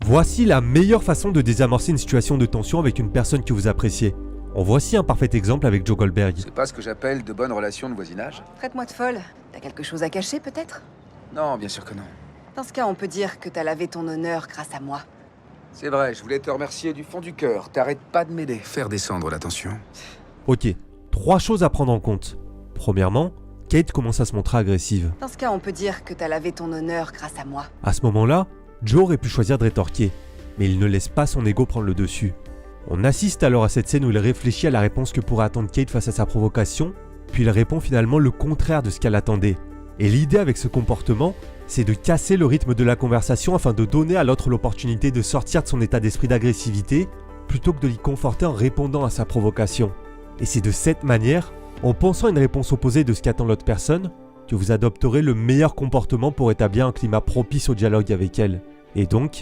Voici la meilleure façon de désamorcer une situation de tension avec une personne que vous appréciez. En voici un parfait exemple avec Joe Goldberg. C'est pas ce que j'appelle de bonnes relations de voisinage. Traite-moi de folle. T'as quelque chose à cacher, peut-être? Non, bien sûr que non. Dans ce cas, on peut dire que t'as lavé ton honneur grâce à moi. C'est vrai, je voulais te remercier du fond du cœur. T'arrêtes pas de m'aider. Faire descendre la tension. Ok, 3 choses à prendre en compte. Premièrement, Kate commence à se montrer agressive. Dans ce cas, on peut dire que t'as lavé ton honneur grâce à moi. À ce moment-là, Joe aurait pu choisir de rétorquer, mais il ne laisse pas son ego prendre le dessus. On assiste alors à cette scène où il réfléchit à la réponse que pourrait attendre Kate face à sa provocation, puis il répond finalement le contraire de ce qu'elle attendait. Et l'idée avec ce comportement, c'est de casser le rythme de la conversation afin de donner à l'autre l'opportunité de sortir de son état d'esprit d'agressivité, plutôt que de l'y conforter en répondant à sa provocation. Et c'est de cette manière, en pensant à une réponse opposée de ce qu'attend l'autre personne, que vous adopterez le meilleur comportement pour établir un climat propice au dialogue avec elle. Et donc,